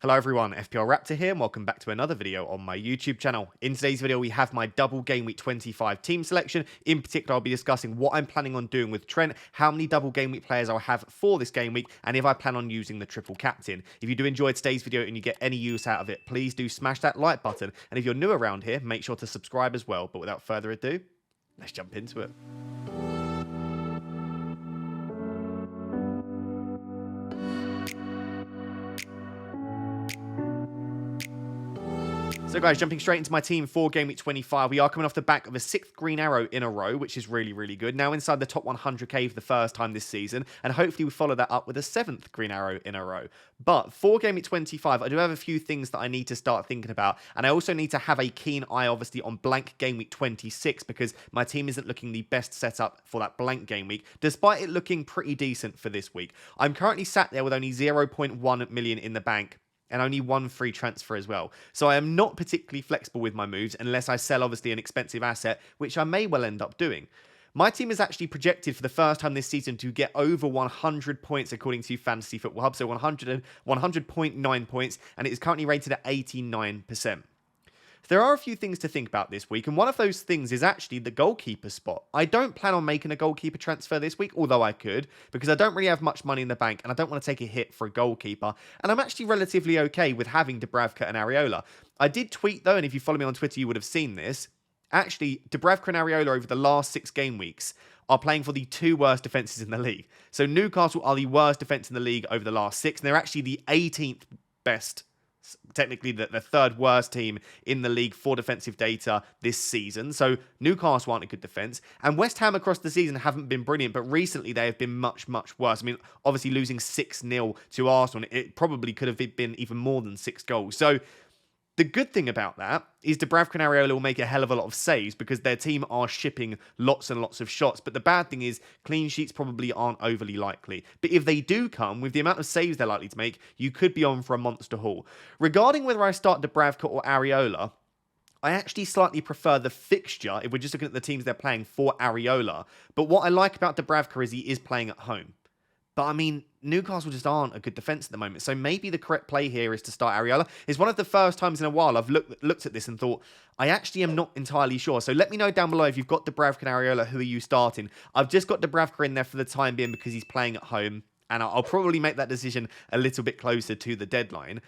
Hello everyone, FPL Raptor here and welcome back to another video on my YouTube channel. In today's video we have my double Game Week 25 team selection. In particular I'll be discussing what I'm planning on doing with Trent, how many double Game Week players I'll have for this game week, and if I plan on using the triple captain. If you do enjoy today's video and you get any use out of it, please do smash that like button, and if you're new around here, make sure to subscribe as well. But without further ado, let's jump into it. So guys, jumping straight into my team for Game Week 25, we are coming off the back of a 6th green arrow in a row, which is really good. Now inside the top 100k for the first time this season, and hopefully we follow that up with a 7th green arrow in a row. But for Game Week 25, I do have a few things that I need to start thinking about, and I also need to have a keen eye, obviously, on blank Game Week 26, because my team isn't looking the best setup for that blank game week, despite it looking pretty decent for this week. I'm currently sat there with only 0.1 million in the bank, and only one free transfer as well. So I am not particularly flexible with my moves unless I sell obviously an expensive asset, which I may well end up doing. My team is actually projected for the first time this season to get over 100 points according to Fantasy Football Hub, so 100.9 points, and it is currently rated at 89%. There are a few things to think about this week, and one of those things is actually the goalkeeper spot. I don't plan on making a goalkeeper transfer this week, although I could, because I don't really have much money in the bank, and I don't want to take a hit for a goalkeeper, and I'm actually relatively okay with having Dubravka and Areola. I did tweet, though, and if you follow me on Twitter, you would have seen this. Actually, Dubravka and Areola over the last 6 game weeks are playing for the 2 worst defences in the league. So Newcastle are the worst defence in the league over the last 6, and they're actually the 18th best, technically the 3rd worst team in the league for defensive data this season. So Newcastle aren't a good defence. And West Ham across the season haven't been brilliant, but recently they have been much worse. I mean, obviously losing 6-0 to Arsenal, it probably could have been even more than 6 goals. So the good thing about that is Dubravka and Areola will make a hell of a lot of saves because their team are shipping lots and lots of shots. But the bad thing is clean sheets probably aren't overly likely. But if they do come, with the amount of saves they're likely to make, you could be on for a monster haul. Regarding whether I start Dubravka or Areola, I actually slightly prefer the fixture if we're just looking at the teams they're playing for Areola. But what I like about Dubravka is he is playing at home. But I mean, Newcastle just aren't a good defence at the moment. So maybe the correct play here is to start Areola. It's one of the first times in a while I've looked at this and thought, I actually am not entirely sure. So let me know down below if you've got Dubravka and Areola, who are you starting? I've just got Dubravka in there for the time being because he's playing at home. And I'll probably make that decision a little bit closer to the deadline.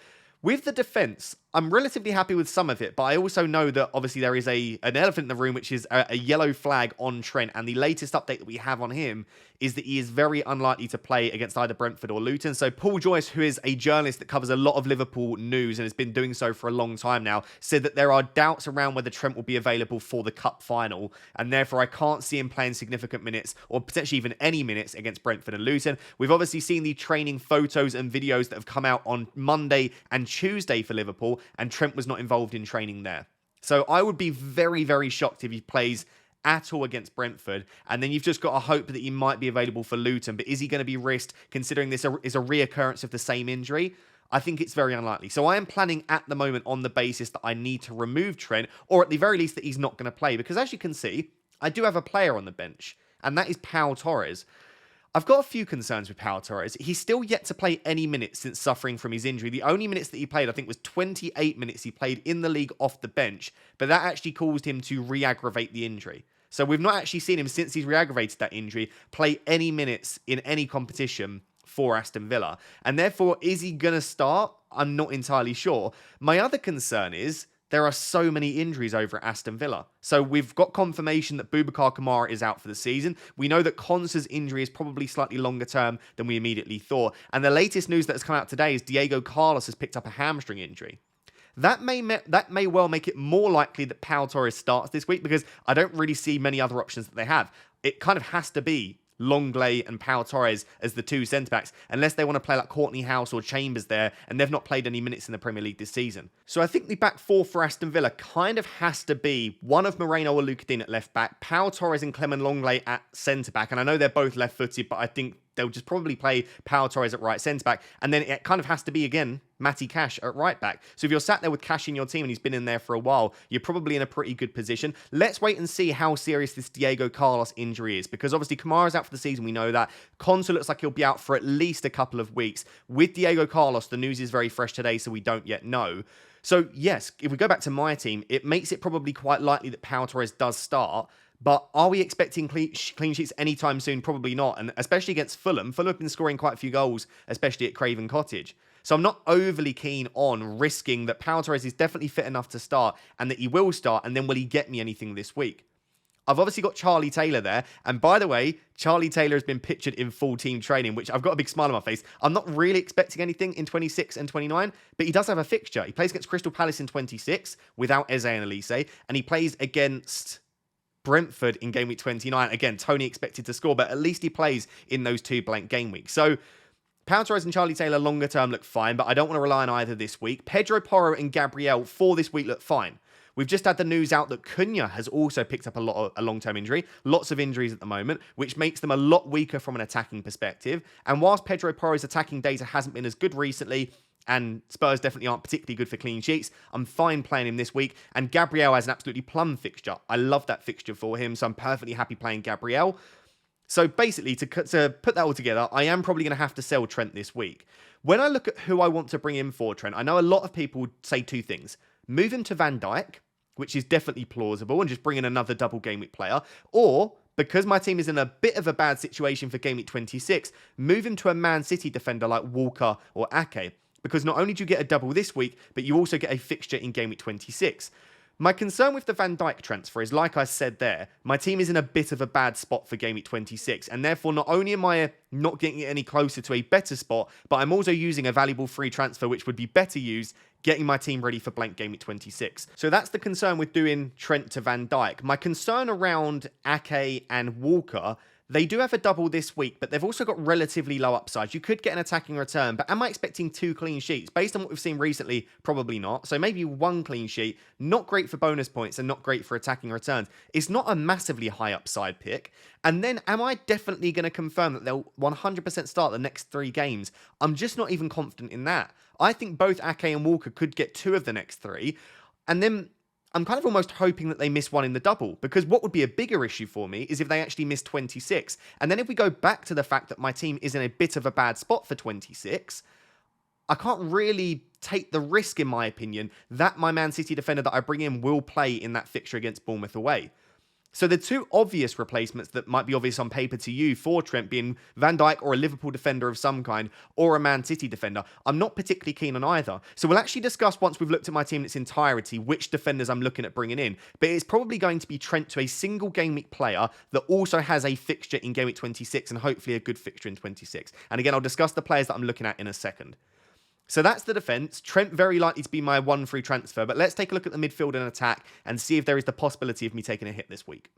With the defence, I'm relatively happy with some of it, but I also know that obviously there is an elephant in the room, which is a yellow flag on Trent, and the latest update that we have on him is that he is very unlikely to play against either Brentford or Luton. So Paul Joyce, who is a journalist that covers a lot of Liverpool news and has been doing so for a long time now, said that there are doubts around whether Trent will be available for the Cup final, and therefore I can't see him playing significant minutes, or potentially even any minutes against Brentford and Luton. We've obviously seen the training photos and videos that have come out on Monday and Tuesday for Liverpool, and Trent was not involved in training there. So I would be very shocked if he plays at all against Brentford, and then you've just got to hope that he might be available for Luton. But is he going to be risked, considering this is a reoccurrence of the same injury? I think it's very unlikely. So I am planning at the moment on the basis that I need to remove Trent, or at the very least that he's not going to play, because as you can see, I do have a player on the bench, and that is Pau Torres. I've got a few concerns with Pau Torres. He's still yet to play any minutes since suffering from his injury. The only minutes that he played, I think, was 28 minutes he played in the league off the bench, but that actually caused him to re-aggravate the injury. So we've not actually seen him, since he's re-aggravated that injury, play any minutes in any competition for Aston Villa. And therefore, is he going to start? I'm not entirely sure. My other concern is there are so many injuries over at Aston Villa. So we've got confirmation that Boubacar Kamara is out for the season. We know that Konsa's injury is probably slightly longer term than we immediately thought. And the latest news that has come out today is Diego Carlos has picked up a hamstring injury. That may well make it more likely that Pau Torres starts this week, because I don't really see many other options that they have. It kind of has to be Longley and Pau Torres as the 2 centre-backs, unless they want to play like Courtney House or Chambers there, and they've not played any minutes in the Premier League this season. So I think the back 4 for Aston Villa kind of has to be one of Moreno or Luka Dean at left-back, Pau Torres and Clement Longley at centre-back, and I know they're both left-footed, but I think they'll just probably play Pau Torres at right centre-back, and then it kind of has to be, again, Matty Cash at right back. So if you're sat there with Cash in your team and he's been in there for a while, you're probably in a pretty good position. Let's wait and see how serious this Diego Carlos injury is, because obviously Kamara's out for the season, we know that. Konsa looks like he'll be out for at least a couple of weeks. With Diego Carlos, the news is very fresh today, so we don't yet know. So yes, if we go back to my team, it makes it probably quite likely that Pau Torres does start. But are we expecting clean sheets anytime soon? Probably not. And especially against Fulham. Fulham have been scoring quite a few goals, especially at Craven Cottage. So I'm not overly keen on risking that Pau Torres is definitely fit enough to start and that he will start, and then will he get me anything this week? I've obviously got Charlie Taylor there. And by the way, Charlie Taylor has been pictured in full team training, which I've got a big smile on my face. I'm not really expecting anything in 26 and 29, but he does have a fixture. He plays against Crystal Palace in 26 without Eze and Elise, and he plays against Brentford in game week 29. Again, Tony expected to score, but at least he plays in those 2 blank game weeks. So Pau Torres and Charlie Taylor longer term look fine, but I don't want to rely on either this week. Pedro Porro and Gabriel for this week look fine. We've just had the news out that Cunha has also picked up a long-term injury. Lots of injuries at the moment, which makes them a lot weaker from an attacking perspective. And whilst Pedro Porro's attacking data hasn't been as good recently, and Spurs definitely aren't particularly good for clean sheets, I'm fine playing him this week. And Gabriel has an absolutely plum fixture. I love that fixture for him, so I'm perfectly happy playing Gabriel. So basically, to put that all together, I am probably going to have to sell Trent this week. When I look at who I want to bring in for Trent, I know a lot of people say 2 things. Move him to Van Dijk, which is definitely plausible, and just bring in another double game week player. Or, because my team is in a bit of a bad situation for game week 26, move him to a Man City defender like Walker or Ake. Because not only do you get a double this week, but you also get a fixture in game week 26. My concern with the Van Dijk transfer is, like I said there, my team is in a bit of a bad spot for game week 26, and therefore not only am I not getting it any closer to a better spot, but I'm also using a valuable free transfer which would be better used getting my team ready for blank game week 26. So that's the concern with doing Trent to Van Dijk. My concern around Ake and Walker, they do have a double this week, but they've also got relatively low upside. You could get an attacking return, but am I expecting 2 clean sheets? Based on what we've seen recently, probably not. So maybe 1 clean sheet, not great for bonus points and not great for attacking returns. It's not a massively high upside pick. And then am I definitely going to confirm that they'll 100% start the next 3 games? I'm just not even confident in that. I think both Ake and Walker could get 2 of the next 3. And then I'm kind of almost hoping that they miss 1 in the double, because what would be a bigger issue for me is if they actually miss 26. And then if we go back to the fact that my team is in a bit of a bad spot for 26, I can't really take the risk, in my opinion, that my Man City defender that I bring in will play in that fixture against Bournemouth away. So the 2 obvious replacements that might be obvious on paper to you for Trent being Van Dijk or a Liverpool defender of some kind, or a Man City defender, I'm not particularly keen on either. So we'll actually discuss, once we've looked at my team in its entirety, which defenders I'm looking at bringing in. But it's probably going to be Trent to a single game week player that also has a fixture in game week 26 and hopefully a good fixture in 26. And again, I'll discuss the players that I'm looking at in a second. So that's the defence. Trent very likely to be my 1 free transfer, but let's take a look at the midfield and attack and see if there is the possibility of me taking a hit this week.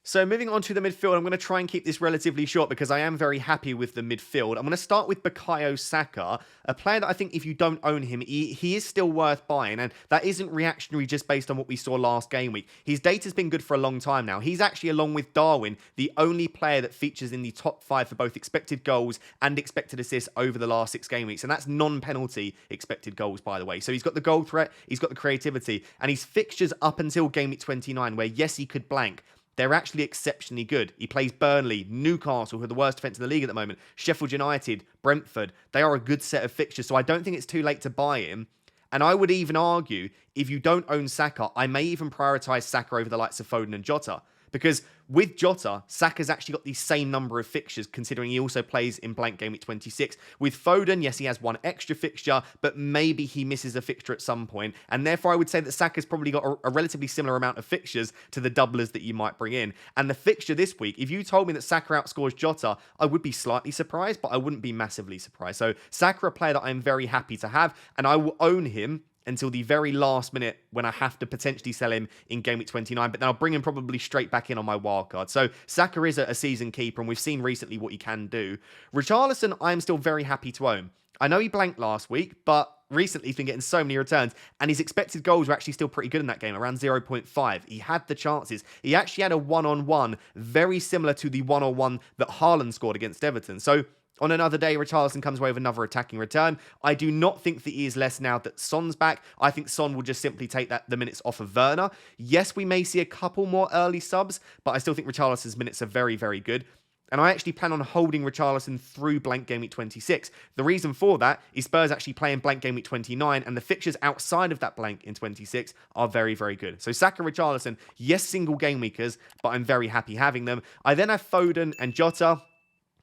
So moving on to the midfield, I'm going to try and keep this relatively short because I am very happy with the midfield. I'm going to start with Bukayo Saka, a player that I think if you don't own him, he is still worth buying. And that isn't reactionary just based on what we saw last game week. His data's been good for a long time now. He's actually, along with Darwin, the only player that features in the top 5 for both expected goals and expected assists over the last 6 game weeks. And that's non-penalty expected goals, by the way. So he's got the goal threat, he's got the creativity, and his fixtures up until game week 29, where yes, he could blank, they're actually exceptionally good. He plays Burnley, Newcastle, who are the worst defence in the league at the moment, Sheffield United, Brentford. They are a good set of fixtures, so I don't think it's too late to buy him. And I would even argue, if you don't own Saka, I may even prioritise Saka over the likes of Foden and Jota. Because with Jota, Saka's actually got the same number of fixtures, considering he also plays in blank game week 26. With Foden, yes, he has 1 extra fixture, but maybe he misses a fixture at some point. And therefore, I would say that Saka's probably got a relatively similar amount of fixtures to the doublers that you might bring in. And the fixture this week, if you told me that Saka outscores Jota, I would be slightly surprised, but I wouldn't be massively surprised. So Saka, a player that I'm very happy to have, and I will own him until the very last minute when I have to potentially sell him in game week 29, but then I'll bring him probably straight back in on my wildcard. So Saka is a season keeper, and we've seen recently what he can do. Richarlison, I'm still very happy to own. I know he blanked last week, but recently he's been getting so many returns, and his expected goals were actually still pretty good in that game, around 0.5. He had the chances. He actually had a 1-on-1, very similar to the 1-on-1 that Haaland scored against Everton. So On another day, Richarlison comes away with another attacking return. I do not think that he is less now that Son's back. I think Son will just simply take the minutes off of Werner. Yes, we may see a couple more early subs, but I still think Richarlison's minutes are very, very good. And I actually plan on holding Richarlison through blank game week 26. The reason for that is Spurs actually playing blank game week 29, and the fixtures outside of that blank in 26 are very, very good. So Saka, Richarlison, yes, single game weekers, but I'm very happy having them. I then have Foden and Jota.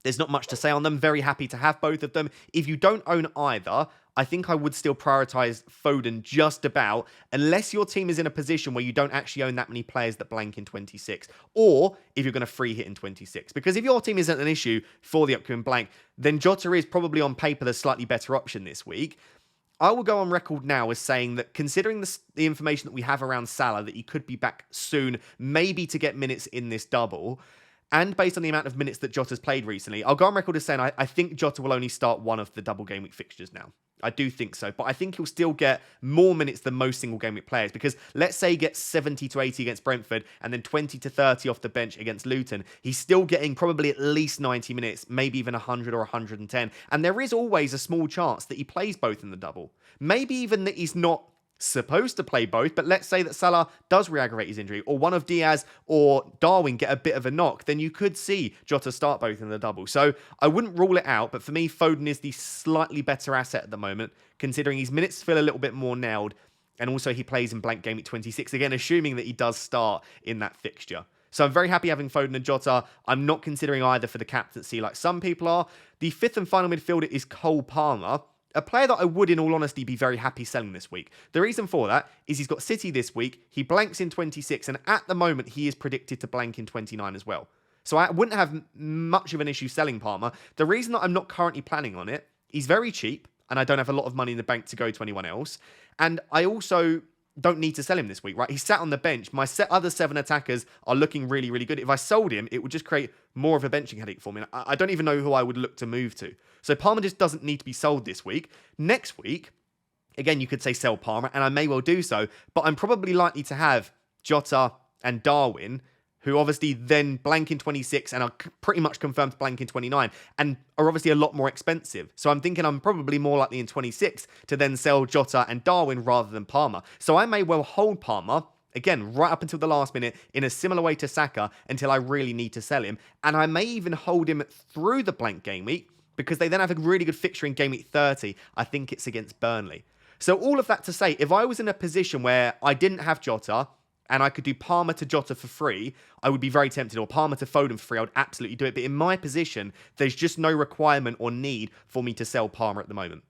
There's not much to say on them. Very happy to have both of them. If you don't own either, I think I would still prioritize Foden just about, unless your team is in a position where you don't actually own that many players that blank in 26, or if you're going to free hit in 26. Because if your team isn't an issue for the upcoming blank, then Jota is probably on paper the slightly better option this week. I will go on record now as saying that considering the information that we have around Salah, that he could be back soon, maybe to get minutes in this double, and based on the amount of minutes that Jota's played recently, I'll go on record as saying I think Jota will only start one of the double game week fixtures now. I do think so, but I think he'll still get more minutes than most single game week players, because let's say he gets 70 to 80 against Brentford and then 20 to 30 off the bench against Luton. He's still getting probably at least 90 minutes, maybe even 100 or 110. And there is always a small chance that he plays both in the double. Maybe even that he's not supposed to play both, but let's say that Salah does re-aggravate his injury, or one of Diaz or Darwin get a bit of a knock, then you could see Jota start both in the double. So I wouldn't rule it out, but for me, Foden is the slightly better asset at the moment, considering his minutes feel a little bit more nailed, and also he plays in blank game week 26, again, assuming that he does start in that fixture. So I'm very happy having Foden and Jota. I'm not considering either for the captaincy like some people are. The fifth and final midfielder is Cole Palmer, a player that I would, in all honesty, be very happy selling this week. The reason for that is he's got City this week, he blanks in 26, and at the moment, he is predicted to blank in 29 as well. So I wouldn't have much of an issue selling Palmer. The reason that I'm not currently planning on it, he's very cheap, and I don't have a lot of money in the bank to go to anyone else. And I also don't need to sell him this week, right? He's sat on the bench. My other 7 attackers are looking really, really good. If I sold him, it would just create more of a benching headache for me. I don't even know who I would look to move to. So Palmer just doesn't need to be sold this week. Next week, again, you could say sell Palmer, and I may well do so, but I'm probably likely to have Jota and Darwin, who obviously then blank in 26 and are pretty much confirmed to blank in 29, and are obviously a lot more expensive. So I'm thinking I'm probably more likely in 26 to then sell Jota and Darwin rather than Palmer. So I may well hold Palmer, again, right up until the last minute, in a similar way to Saka, until I really need to sell him. And I may even hold him through the blank game week, because they then have a really good fixture in game week 30. I think it's against Burnley. So all of that to say, if I was in a position where I didn't have Jota, and I could do Palmer to Jota for free, I would be very tempted, or Palmer to Foden for free, I would absolutely do it. But in my position, there's just no requirement or need for me to sell Palmer at the moment.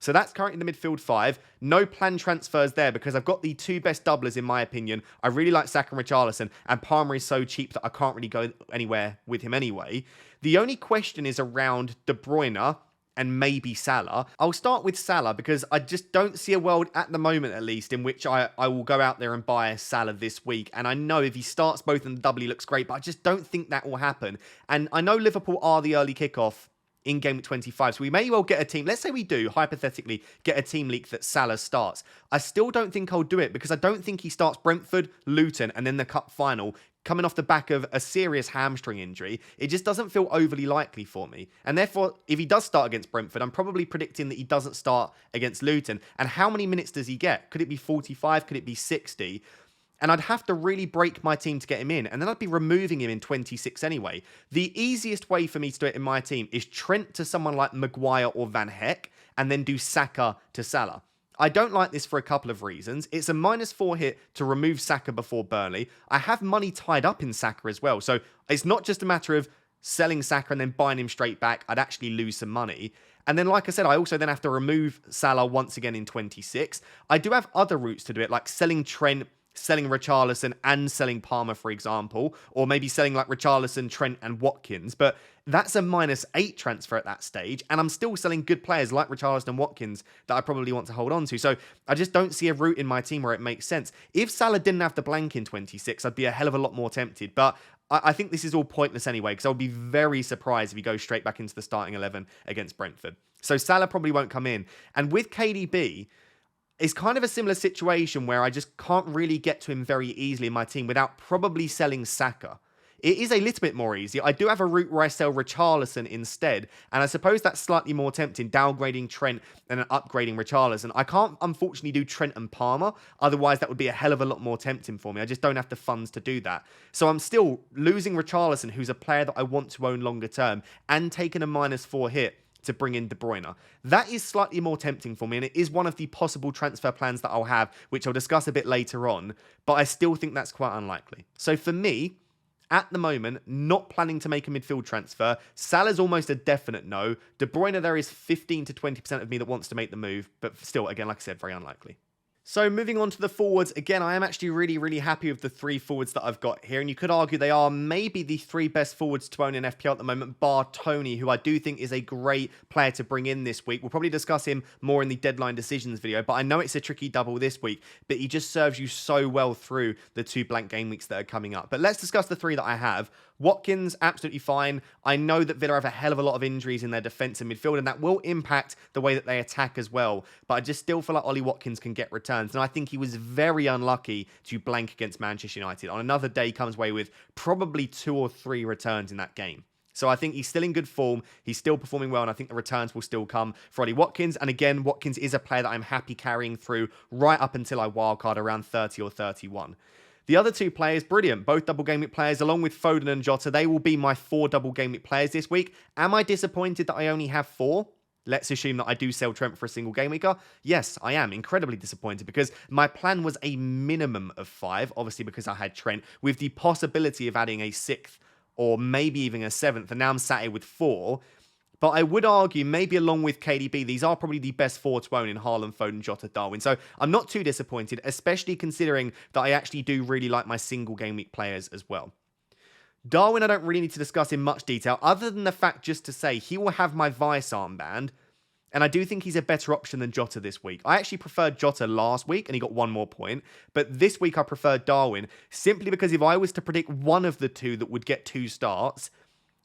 So that's currently the midfield 5. No planned transfers there, because I've got the 2 best doublers in my opinion. I really like Saka and Richarlison, and Palmer is so cheap that I can't really go anywhere with him anyway. The only question is around De Bruyne and maybe Salah. I'll start with Salah, because I just don't see a world, at the moment at least, in which I will go out there and buy Salah this week. And I know if he starts both in the double, he looks great, but I just don't think that will happen. And I know Liverpool are the early kickoff in game 25, so we may well get a team. Let's say we do, hypothetically, get a team leak that Salah starts. I still don't think I'll do it, because I don't think he starts Brentford, Luton, and then the cup final, coming off the back of a serious hamstring injury. It just doesn't feel overly likely for me. And therefore, if he does start against Brentford, I'm probably predicting that he doesn't start against Luton. And how many minutes does he get? Could it be 45? Could it be 60? And I'd have to really break my team to get him in. And then I'd be removing him in 26 anyway. The easiest way for me to do it in my team is Trent to someone like Maguire or Van Heck, and then do Saka to Salah. I don't like this for a couple of reasons. It's a -4 hit to remove Saka before Burnley. I have money tied up in Saka as well. So it's not just a matter of selling Saka and then buying him straight back. I'd actually lose some money. And then, like I said, I also then have to remove Salah once again in 26. I do have other routes to do it, like selling Trent, selling Richarlison and selling Palmer, for example, or maybe selling like Richarlison, Trent and Watkins, but that's a -8 transfer at that stage, and I'm still selling good players like Richarlison and Watkins that I probably want to hold on to. So I just don't see a route in my team where it makes sense. If Salah didn't have the blank in 26, I'd be a hell of a lot more tempted, but I think this is all pointless anyway, because I would be very surprised if he goes straight back into the starting 11 against Brentford. So Salah probably won't come in. And with KDB, it's kind of a similar situation where I just can't really get to him very easily in my team without probably selling Saka. it is a little bit more easy. I do have a route where I sell Richarlison instead, and I suppose that's slightly more tempting, downgrading Trent and then upgrading Richarlison. I can't, unfortunately, do Trent and Palmer, otherwise that would be a hell of a lot more tempting for me. I just don't have the funds to do that. So I'm still losing Richarlison, who's a player that I want to own longer term, and taking a -4 hit to bring in De Bruyne. That is slightly more tempting for me, and it is one of the possible transfer plans that I'll have, which I'll discuss a bit later on, but I still think that's quite unlikely. So for me, at the moment, not planning to make a midfield transfer. Salah's almost a definite no. De Bruyne, there is 15 to 20% of me that wants to make the move, but still, again, like I said, very unlikely. So moving on to the forwards, again, I am actually really happy with the 3 forwards that I've got here. And you could argue they are maybe the 3 best forwards to own in FPL at the moment, bar Tony, who I do think is a great player to bring in this week. We'll probably discuss him more in the deadline decisions video, but I know it's a tricky double this week, but he just serves you so well through the 2 blank game weeks that are coming up. But let's discuss the 3 that I have. Watkins, absolutely fine. I know that Villa have a hell of a lot of injuries in their defence and midfield, and that will impact the way that they attack as well. But I just still feel like Ollie Watkins can get returns. And I think he was very unlucky to blank against Manchester United. On another day, he comes away with probably 2 or 3 returns in that game. So I think he's still in good form. He's still performing well, and I think the returns will still come for Ollie Watkins. And again, Watkins is a player that I'm happy carrying through right up until I wildcard around 30 or 31. The other 2 players, brilliant. Both double game week players, along with Foden and Jota. They will be my 4 double game week players this week. Am I disappointed that I only have 4? Let's assume that I do sell Trent for a single game weeker. Yes, I am incredibly disappointed because my plan was a minimum of 5, obviously because I had Trent, with the possibility of adding a 6th or maybe even a 7th. And now I'm sat here with 4. But I would argue, maybe along with KDB, these are probably the best 4 to own in Haaland, Foden, Jota, Darwin. So I'm not too disappointed, especially considering that I actually do really like my single game week players as well. Darwin, I don't really need to discuss in much detail, other than the fact just to say he will have my Vice armband, and I do think he's a better option than Jota this week. I actually preferred Jota last week, and he got 1 more point, but this week I preferred Darwin, simply because if I was to predict one of the 2 that would get 2 starts,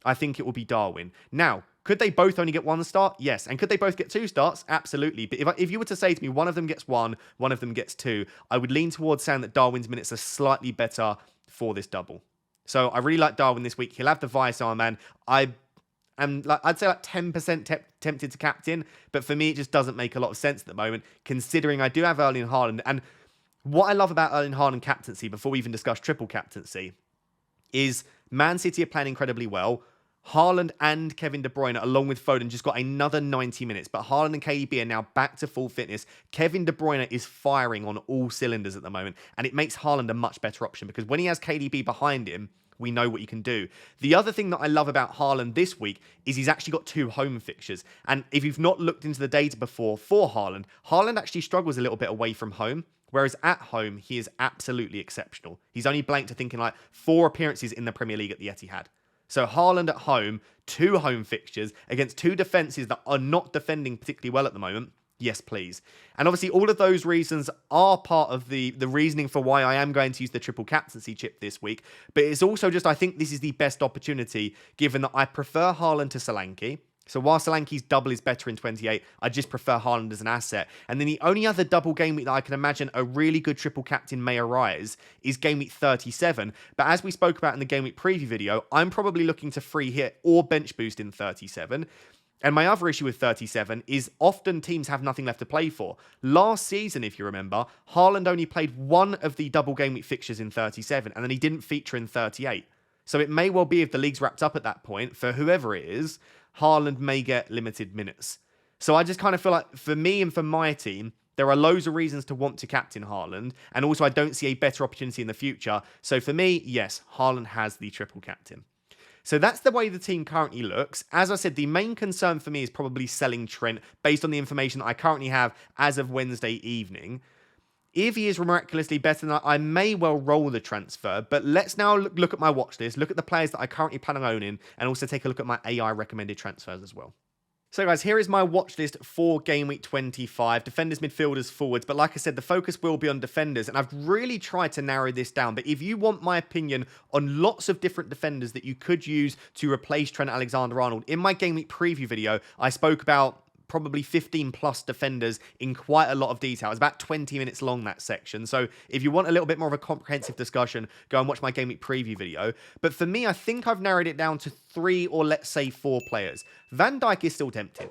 I think it will be Darwin. Now, could they both only get 1 start? Yes. And could they both get 2 starts? Absolutely. But if you were to say to me, one of them gets 1, one of them gets 2, I would lean towards saying that Darwin's minutes are slightly better for this double. So I really like Darwin this week. He'll have the Vice armband. I'd say like 10% tempted to captain, but for me, it just doesn't make a lot of sense at the moment, considering I do have Erling Haaland. And what I love about Erling Haaland captaincy, before we even discuss triple captaincy, is Man City are playing incredibly well. Haaland and Kevin De Bruyne, along with Foden, just got another 90 minutes. But Haaland and KDB are now back to full fitness. Kevin De Bruyne is firing on all cylinders at the moment. And it makes Haaland a much better option because when he has KDB behind him, we know what he can do. The other thing that I love about Haaland this week is he's actually got 2 home fixtures. And if you've not looked into the data before for Haaland, Haaland actually struggles a little bit away from home. Whereas at home, he is absolutely exceptional. He's only blanked to thinking like 4 appearances in the Premier League at the Etihad. So Haaland at home, 2 home fixtures against 2 defences that are not defending particularly well at the moment. Yes, please. And obviously all of those reasons are part of the reasoning for why I am going to use the triple captaincy chip this week. But it's also just, I think this is the best opportunity given that I prefer Haaland to Solanke. So while Solanke's double is better in 28, I just prefer Haaland as an asset. And then the only other double game week that I can imagine a really good triple captain may arise is game week 37. But as we spoke about in the game week preview video, I'm probably looking to free hit or bench boost in 37. And my other issue with 37 is often teams have nothing left to play for. Last season, if you remember, Haaland only played 1 of the double game week fixtures in 37, and then he didn't feature in 38. So it may well be, if the league's wrapped up at that point, for whoever it is, Haaland may get limited minutes. So I just kind of feel like, for me and for my team, there are loads of reasons to want to captain Haaland. And also, I don't see a better opportunity in the future. So for me, yes, Haaland has the triple captain. So that's the way the team currently looks. As I said, the main concern for me is probably selling Trent based on the information that I currently have as of Wednesday evening. If he is miraculously better than that, I may well roll the transfer. But let's now look at my watch list, look at the players that I currently plan on owning, and also take a look at my AI recommended transfers as well. So guys, here is my watch list for Game Week 25. Defenders, midfielders, forwards. But like I said, the focus will be on defenders. And I've really tried to narrow this down. But if you want my opinion on lots of different defenders that you could use to replace Trent Alexander-Arnold, in my Game Week preview video, I spoke about probably 15 plus defenders in quite a lot of detail. It's about 20 minutes long, that section. So if you want a little bit more of a comprehensive discussion, go and watch my Game Week preview video. But for me, I think I've narrowed it down to 3 or let's say 4 players. Van Dijk is still tempting.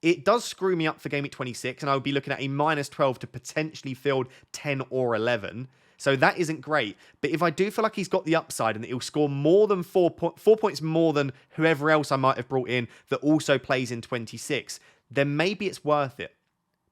It does screw me up for Game Week 26, and I would be looking at a -12 to potentially field 10 or 11. So that isn't great. But if I do feel like he's got the upside and that he'll score more than 4 points more than whoever else I might have brought in that also plays in 26, then maybe it's worth it.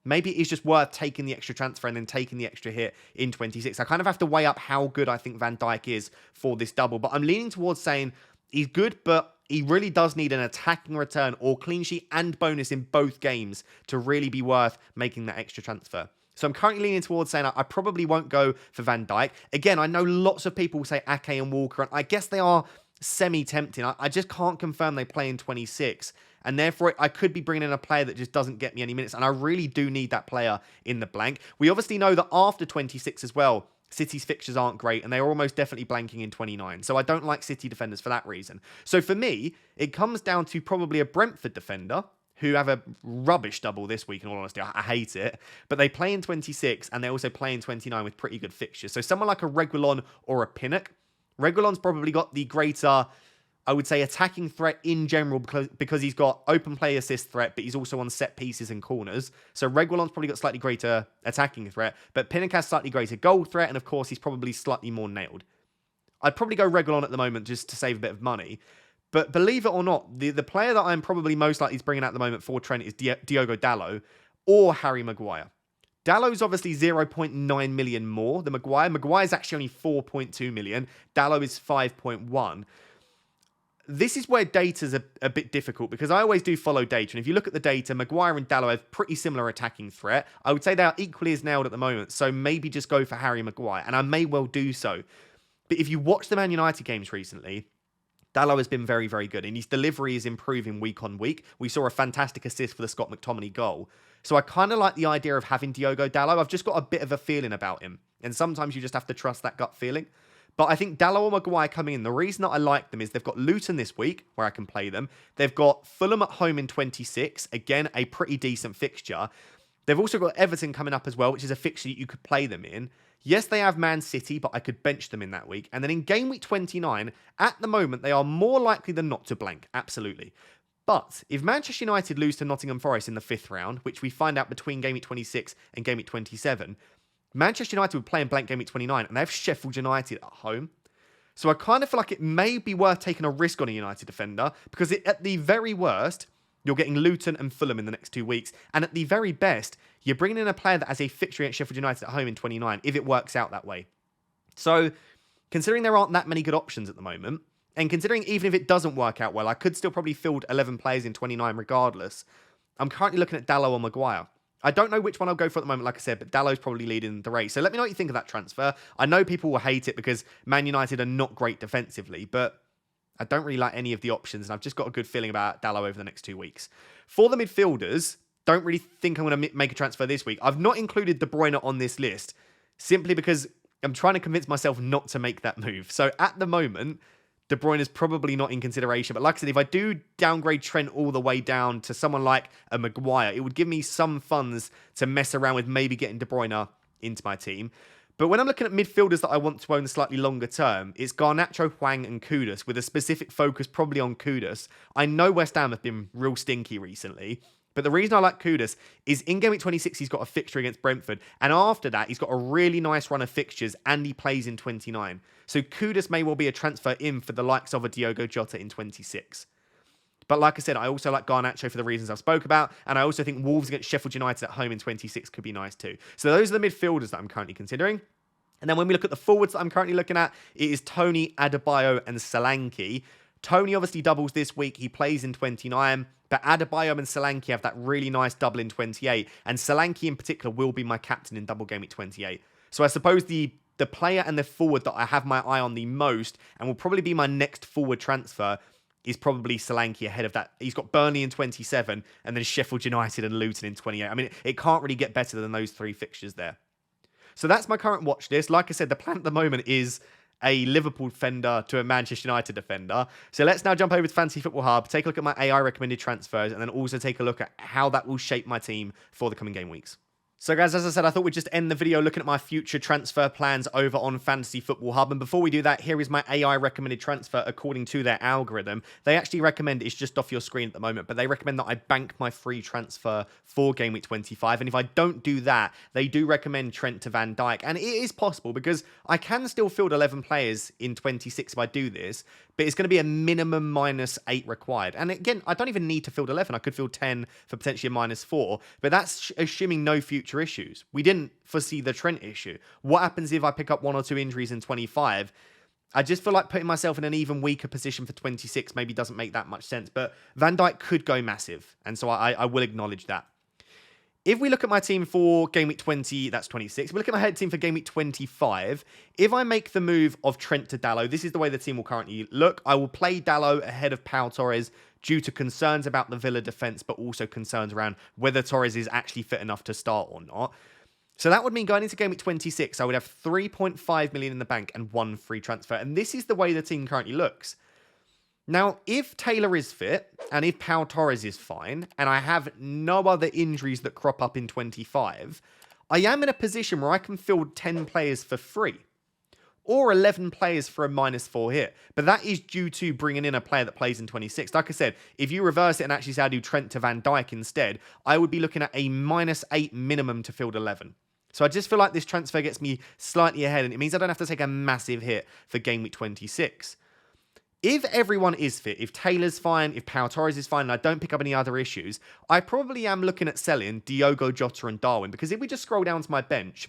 Maybe it's just worth taking the extra transfer and then taking the extra hit in 26. I kind of have to weigh up how good I think Van Dijk is for this double. But I'm leaning towards saying he's good, but he really does need an attacking return or clean sheet and bonus in both games to really be worth making that extra transfer. So I'm currently leaning towards saying I probably won't go for Van Dijk. Again, I know lots of people will say Ake and Walker, and I guess they are semi-tempting. I just can't confirm they play in 26. And therefore, I could be bringing in a player that just doesn't get me any minutes. And I really do need that player in the blank. We obviously know that after 26 as well, City's fixtures aren't great, and they are almost definitely blanking in 29. So I don't like City defenders for that reason. So for me, it comes down to probably a Brentford defender, who have a rubbish double this week, in all honesty. I hate it. But they play in 26, and they also play in 29 with pretty good fixtures. So someone like a Reguilon or a Pinnock. Reguilon's probably got the greater, I would say, attacking threat in general because he's got open play assist threat, but he's also on set pieces and corners. So Reguilon's probably got slightly greater attacking threat, but Pinnock has slightly greater goal threat, and of course, he's probably slightly more nailed. I'd probably go Reguilon at the moment just to save a bit of money. But believe it or not, the player that I'm probably most likely to bring in at the moment for Trent is Diogo Dalot or Harry Maguire. Dallow's obviously 0.9 million more than Maguire. Maguire's actually only 4.2 million. Dalot is 5.1. This is where data's a bit difficult because I always do follow data. And if you look at the data, Maguire and Dalot have pretty similar attacking threat. I would say they are equally as nailed at the moment. So maybe just go for Harry Maguire. And I may well do so. But if you watch the Man United games recently, Dalot has been very, very good, and his delivery is improving week on week. We saw a fantastic assist for the Scott McTominay goal. So I kind of like the idea of having Diogo Dalot. I've just got a bit of a feeling about him, and sometimes you just have to trust that gut feeling. But I think Dalot or Maguire coming in, the reason that I like them is they've got Luton this week, where I can play them. They've got Fulham at home in 26, again, a pretty decent fixture. They've also got Everton coming up as well, which is a fixture that you could play them in. Yes, they have Man City, but I could bench them in that week. And then in Game Week 29, at the moment, they are more likely than not to blank. Absolutely. But if Manchester United lose to Nottingham Forest in the 5th round, which we find out between Game Week 26 and Game Week 27, Manchester United would play in blank Game Week 29, and they have Sheffield United at home. So I kind of feel like it may be worth taking a risk on a United defender, because at the very worst, you're getting Luton and Fulham in the next 2 weeks. And at the very best, you're bringing in a player that has a fixture against Sheffield United at home in 29, if it works out that way. So, considering there aren't that many good options at the moment, and considering even if it doesn't work out well, I could still probably field 11 players in 29 regardless, I'm currently looking at Dalot or Maguire. I don't know which one I'll go for at the moment, like I said, but Dallow's probably leading the race. So let me know what you think of that transfer. I know people will hate it because Man United are not great defensively, but I don't really like any of the options, and I've just got a good feeling about Dalot over the next 2 weeks. For the midfielders, don't really think I'm going to make a transfer this week. I've not included De Bruyne on this list, simply because I'm trying to convince myself not to make that move. So at the moment, De Bruyne is probably not in consideration. But like I said, if I do downgrade Trent all the way down to someone like a Maguire, it would give me some funds to mess around with maybe getting De Bruyne into my team. But when I'm looking at midfielders that I want to own slightly longer term, it's Garnacho, Hwang and Kudus, with a specific focus probably on Kudus. I know West Ham have been real stinky recently, but the reason I like Kudus is in Game Week 26, he's got a fixture against Brentford. And after that, he's got a really nice run of fixtures and he plays in 29. So Kudus may well be a transfer in for the likes of a Diogo Jota in 26. But like I said, I also like Garnacho for the reasons I've spoke about. And I also think Wolves against Sheffield United at home in 26 could be nice too. So those are the midfielders that I'm currently considering. And then when we look at the forwards that I'm currently looking at, it is Tony, Adebayo and Solanke. Tony obviously doubles this week. He plays in 29. But Adebayo and Solanke have that really nice double in 28. And Solanke in particular will be my captain in double game week 28. So I suppose the player and the forward that I have my eye on the most and will probably be my next forward transfer is probably Solanke ahead of that. He's got Burnley in 27 and then Sheffield United and Luton in 28. I mean, it can't really get better than those three fixtures there. So that's my current watch list. Like I said, the plan at the moment is a Liverpool defender to a Manchester United defender. So let's now jump over to Fantasy Football Hub, take a look at my AI recommended transfers, and then also take a look at how that will shape my team for the coming game weeks. So guys, as I said, I thought we'd just end the video looking at my future transfer plans over on Fantasy Football Hub. And before we do that, here is my AI recommended transfer according to their algorithm. They actually recommend, it's just off your screen at the moment, but they recommend that I bank my free transfer for Game Week 25. And if I don't do that, they do recommend Trent to Van Dijk. And it is possible because I can still field 11 players in 26 if I do this, but it's going to be a minimum -8 required. And again, I don't even need to field 11. I could field 10 for potentially a -4, but that's assuming no future issues. We didn't foresee the Trent issue. What happens if I pick up 1 or 2 injuries in 25? I just feel like putting myself in an even weaker position for 26 maybe doesn't make that much sense, but Van Dijk could go massive, and so I will acknowledge that. If we look at my team for Game Week 20, that's 26. If we look at my head team for Game Week 25, if I make the move of Trent to Dalot, this is the way the team will currently look. I will play Dalot ahead of Pau Torres due to concerns about the Villa defence, but also concerns around whether Torres is actually fit enough to start or not. So that would mean going into Game Week 26, I would have 3.5 million in the bank and 1 free transfer. And this is the way the team currently looks. Now, if Taylor is fit, and if Pau Torres is fine, and I have no other injuries that crop up in 25, I am in a position where I can field 10 players for free, or 11 players for a -4 hit. But that is due to bringing in a player that plays in 26. Like I said, if you reverse it and actually say I do Trent to Van Dijk instead, I would be looking at a -8 minimum to field 11. So I just feel like this transfer gets me slightly ahead, and it means I don't have to take a massive hit for Game Week 26. If everyone is fit, if Taylor's fine, if Pau Torres is fine, and I don't pick up any other issues, I probably am looking at selling Diogo Jota and Darwin. Because if we just scroll down to my bench,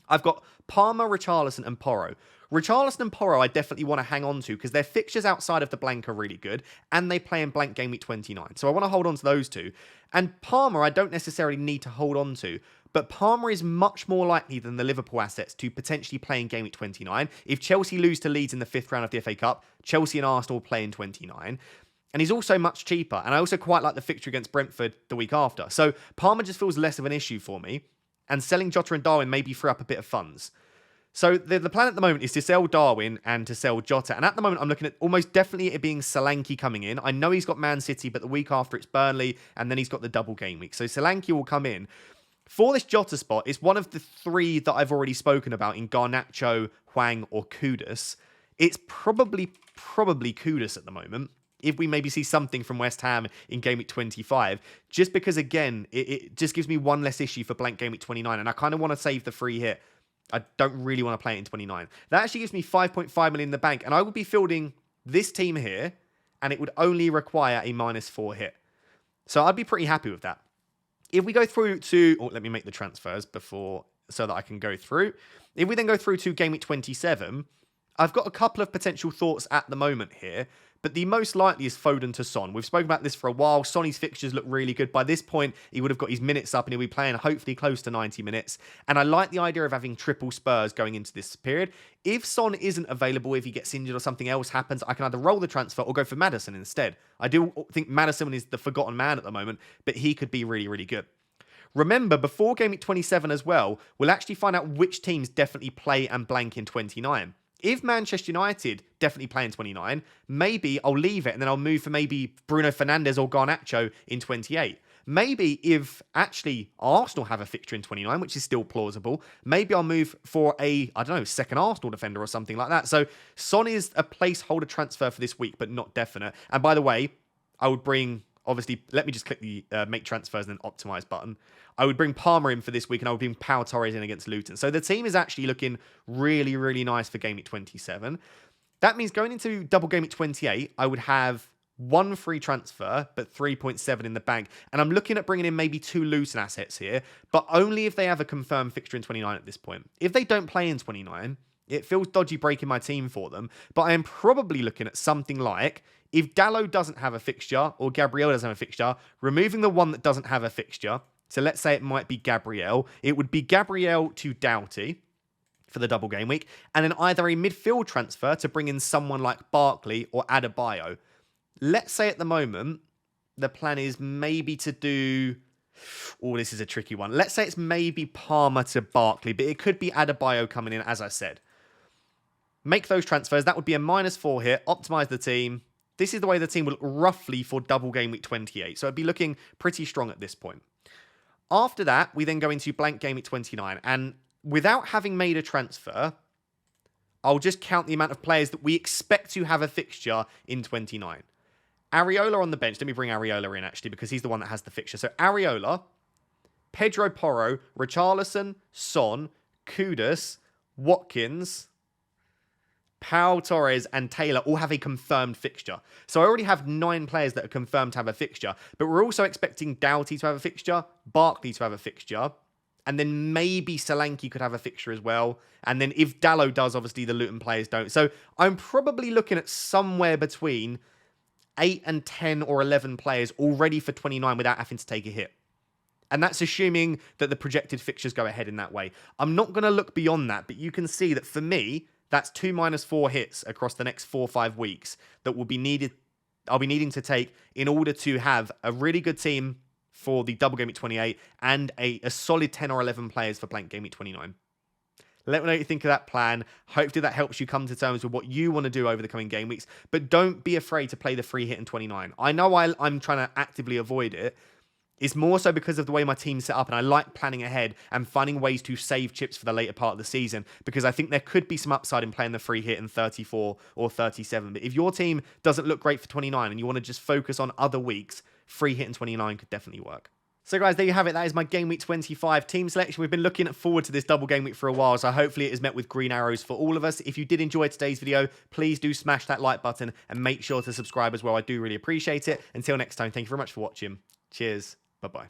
I've got Palmer, Richarlison, and Porro. Richarlison and Porro I definitely want to hang on to because their fixtures outside of the blank are really good, and they play in blank Game Week 29. So I want to hold on to those two. And Palmer I don't necessarily need to hold on to, but Palmer is much more likely than the Liverpool assets to potentially play in Game Week 29. If Chelsea lose to Leeds in the 5th round of the FA Cup, Chelsea and Arsenal play in 29. And he's also much cheaper. And I also quite like the fixture against Brentford the week after. So Palmer just feels less of an issue for me. And selling Jota and Darwin maybe free up a bit of funds. So the plan at the moment is to sell Darwin and to sell Jota. And at the moment, I'm looking at almost definitely it being Solanke coming in. I know he's got Man City, but the week after it's Burnley. And then he's got the double game week. So Solanke will come in. For this Jota spot, it's one of the 3 that I've already spoken about in Garnacho, Hwang, or Kudus. It's probably Kudus at the moment. If we maybe see something from West Ham in Game Week 25, just because, again, it just gives me one less issue for blank Game Week 29, and I kind of want to save the free hit. I don't really want to play it in 29. That actually gives me 5.5 million in the bank, and I would be fielding this team here, and it would only require a -4 hit. So I'd be pretty happy with that. If we go through to, let me make the transfers before, so that I can go through. If we then go through to Game Week 27, I've got a couple of potential thoughts at the moment here, but the most likely is Foden to Son. We've spoken about this for a while. Sonny's fixtures look really good. By this point, he would have got his minutes up and he'll be playing hopefully close to 90 minutes. And I like the idea of having triple Spurs going into this period. If Son isn't available, if he gets injured or something else happens, I can either roll the transfer or go for Maddison instead. I do think Maddison is the forgotten man at the moment, but he could be really, really good. Remember, before Game Week 27 as well, we'll actually find out which teams definitely play and blank in 29. If Manchester United definitely play in 29, maybe I'll leave it and then I'll move for maybe Bruno Fernandes or Garnacho in 28. Maybe if actually Arsenal have a fixture in 29, which is still plausible, maybe I'll move for a, I don't know, second Arsenal defender or something like that. So Son is a placeholder transfer for this week, but not definite. And by the way, I would bring, obviously, let me just click the make transfers and then optimize button. I would bring Palmer in for this week and I would bring Pau Torres in against Luton. So the team is actually looking really, really nice for Game Week 27. That means going into double Game Week 28, I would have 1 free transfer, but 3.7 in the bank. And I'm looking at bringing in maybe 2 Luton assets here, but only if they have a confirmed fixture in 29 at this point. If they don't play in 29, it feels dodgy breaking my team for them, but I am probably looking at something like, if Dalot doesn't have a fixture or Gabriel doesn't have a fixture, removing the one that doesn't have a fixture. So let's say it might be Gabriel. It would be Gabriel to Doughty for the double game week, and then either a midfield transfer to bring in someone like Barkley or Adebayo. Let's say at the moment, the plan is maybe to do... Oh, this is a tricky one. Let's say it's maybe Palmer to Barkley, but it could be Adebayo coming in, as I said. make those transfers. That would be a -4 hit, optimize the team. This is the way the team will look roughly for double game week 28. So it'd be looking pretty strong at this point. After that, we then go into blank game week 29. And without having made a transfer, I'll just count the amount of players that we expect to have a fixture in 29. Areola on the bench. Let me bring Areola in, actually, because he's the one that has the fixture. So Areola, Pedro Porro, Richarlison, Son, Kudus, Watkins, Pau Torres, and Taylor all have a confirmed fixture. So I already have 9 players that are confirmed to have a fixture, but we're also expecting Doughty to have a fixture, Barkley to have a fixture, and then maybe Solanke could have a fixture as well. And then if Dallo does, obviously the Luton players don't. So I'm probably looking at somewhere between 8 and 10 or 11 players already for 29 without having to take a hit. And that's assuming that the projected fixtures go ahead in that way. I'm not going to look beyond that, but you can see that for me, that's 2 -4 hits across the next 4 or 5 weeks that will be needed. I'll be needing to take in order to have a really good team for the double game week 28 and a solid 10 or 11 players for blank game week 29. Let me know what you think of that plan. Hopefully that helps you come to terms with what you want to do over the coming game weeks. But don't be afraid to play the free hit in 29. I know I'm trying to actively avoid it. It's more so because of the way my team's set up, and I like planning ahead and finding ways to save chips for the later part of the season, because I think there could be some upside in playing the free hit in 34 or 37. But if your team doesn't look great for 29 and you want to just focus on other weeks, free hit in 29 could definitely work. So guys, there you have it. That is my Game Week 25 team selection. We've been looking forward to this double game week for a while, so hopefully it has met with green arrows for all of us. If you did enjoy today's video, please do smash that like button and make sure to subscribe as well. I do really appreciate it. Until next time, thank you very much for watching. Cheers. Bye-bye.